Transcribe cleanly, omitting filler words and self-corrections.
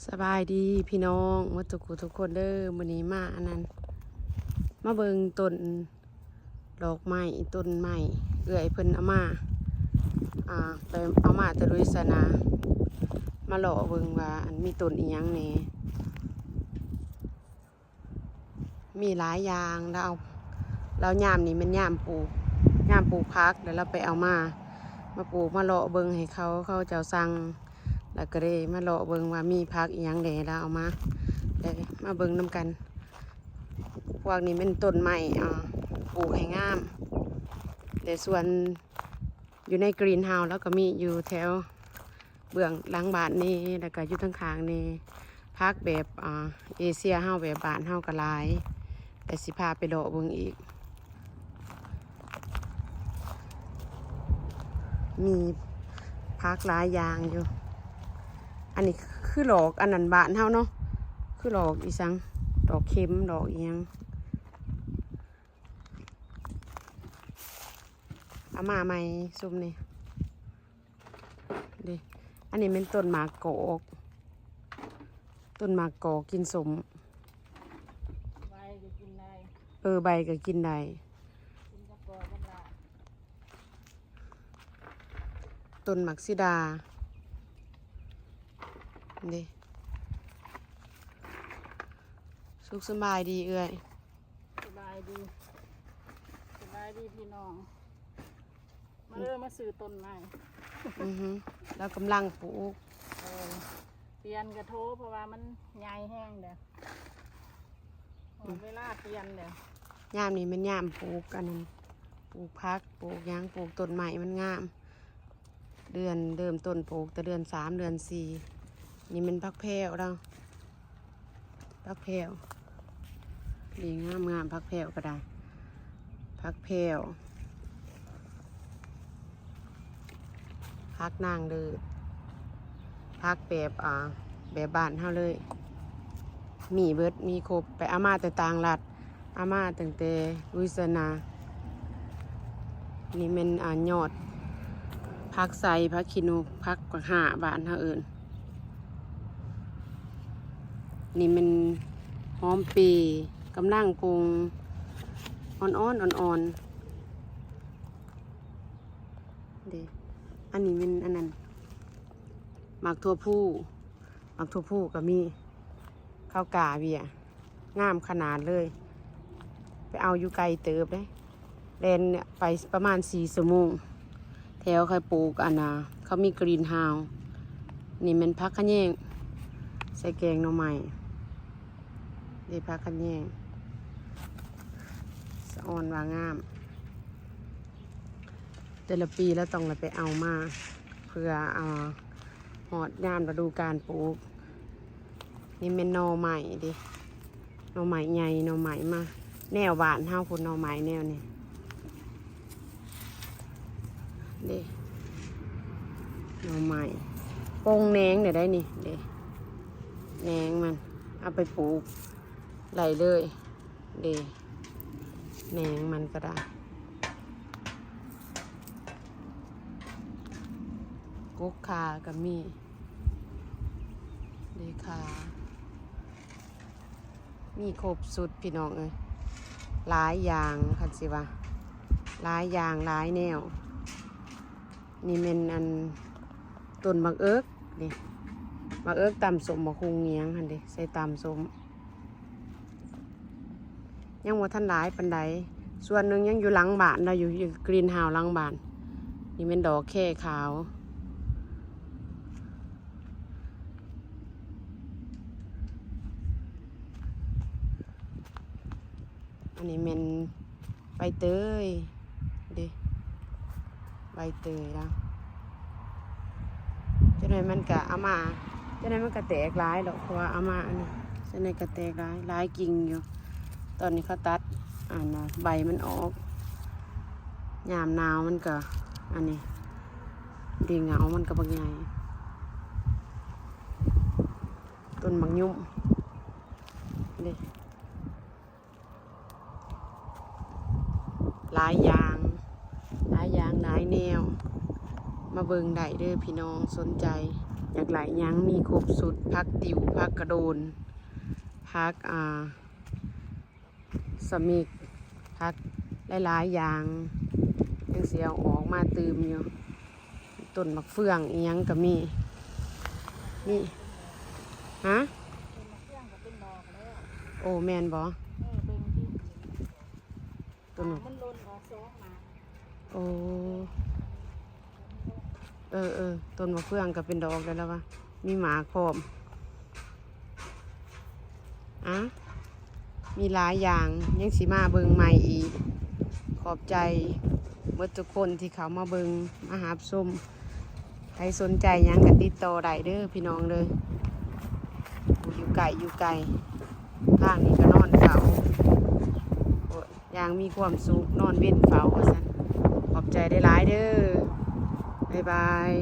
สบายดีพี่น้องวัตุกุทุกคนเด้อมื้อนี้มาอันนั้นมาเบิ่งต้นดอกไม้ต้นไม้เอื้อยเพิ่นเอามาไปเอามาแต่ลุยสนามาเลาะเบิ่งว่าอันมีต้นอีหยังแหน่มีหลายอย่างแล้วยามนี้มันยามปลูกผักแล้วเราไปเอามาปลูกมาเลาะเบิ่งให้เขาเจ้าสั่งแล้วก็ได้มาเลาะเบิ่งว่ามีผักอีหยังแหน่แล้วเอามาได้มาเบิ่งนำกันพวกนี้เป็นต้นไม้ปลูกให้งามแต่ส่วนอยู่ในกรีนเฮาส์แล้วก็มีอยู่แถวเบื้องหลังบ้านนี่แล้วก็อยู่ทางข้างนี่ผักแบบเอเชียเฮาแบบบ้านเฮาก็หลายแต่สิพาไปเลาะเบิ่งอีกมีผักหลายอย่างอยู่อันนี้คือดอกอันนั้นบ้านเฮาเนาะคือดอกอีสังดอกเข็มดอกอีหยังเอามาใหม่ซุ่มนี่ดิอันนี้เป็นต้นหมากกอกกินสมใบก็กินได้ใบก็กินได้กินกระปอกมันละต้นหมักซิดาดิสุขสบายดีเอ้ยสบายดีพี่น้องมามาซื้อต้นไม้แล้วกำลังปลูกเปลี่ยนกระโถเพราะว่ามันใหญ่แห้งเด้อเวลาเปลี่ยนเด้อยามนี้มันยามปลูกอันนั้นปลูกพักปลูกหยังปลูกต้นใหม่มันงามเริ่มต้นปลูกแต่เดือน3เดือน4นี่มันพักแพรวเราพักแพรวดีงามพักแพรวก็ได้พักแพรวพักนางเลยพักแบบบ้านเฮาเลยมีเบิดมีครบไปอามาแต่ต่างรัฐอามาตั้งแต่ลุยสนานี่มันยอดพักใส่พักขี้นกพักกว่า5บ้านเฮาเอิ้นนี่มันหอมปีกำลังปรุงอ่อนเด้อันนี้มันอันนั้นหมักทั่วผู้ก็มีข้าวกาเบียงามขนาดเลยไปเอาอยู่ไกลเติบเลยเดินเนี่ยไปประมาณ4 ชั่วโมงแถวใครปลูกอันน่ะเขามีกรีนเฮาส์นี่มันพักขะแยงใส่แกงหน่อไม้ได้พักขะแยงสะออนว่างามแต่ละปีแล้วต้องไปเอามาเพื่อหอดยามฤดูกาลปลูกนี่เป็นหน่อใหม่ดิหน่อใหม่ใหญ่หน่อใหม่มาแนวบ้านเฮาพุ่นหน่อใหม่แนวนี้ดิหน่อใหม่ปงแหนงได้นี่ดิแหนงมันเอาไปปลูกไหลเลยดิแหนงมันก็ได้กุ๊กคากับมีเดคามีครบสุดพี่น้องเลยหลายอย่างคันสิว่าหลายอย่างหลายแนวนี่เป็นอันต้นบักเอิกนี่บักเอิกตำสมบักคุงเงียงหันดิใส่ตำสมยังว่าท่านหลายปันใดส่วนหนึ่งยังอยู่หลังบ้านเราอยู่กรีนเฮาส์หลังบ้านนี่เป็นดอกแค่ขาวอันนี้เป็นใบเตยดิใบเตยแล้วจะไหนมันกะเอามาจะไหนมันกะแตกร้ายหรอกเพราะว่าเอามาอันนี้จะไหนกะแตกร้ายกิ่งอยู่ตอนนี้เขาตัดใบมันออกยามหนาวมันก็อันนี้ดีเหงามันก็บางใหญ่ต้นมังยุ่มดิหลายอย่างหลายแนวมาเบิ่งได้เด้อพี่น้องสนใจ อยากหลายหยังมีครบสุดพักติ๋วพักกระโดนพักสมิกพักหลายๆอย่างยังเสียออกมาตื่มอยู่ต้นมะเฟืองอีหยังก็มีนี่ฮะ เป็นมะเขือก็เป็นดอกแล้ว โอ้แมนบอ เบิ่งที่ ต้นมะ มันหล่นออกซอกมา โอ้ต้นมะเฟืองก็เป็นดอกแล้ววะมีหมากพร้อมมีหลายอย่างยังสีมาเบิงใหม่อีกขอบใจเมื่อทุกคนที่เขามาเบิงมาหาส้มใครสนใจหยังกันติดต่อได้เด้อพี่น้องเลยอยู่ไก่ทางนี้ก็นอนเฝ้าโอ้ยอย่างมีความสุขนอนเว้นเฝ้าว่าซั่นขอบใจได้หลายเด้อบ๊ายบาย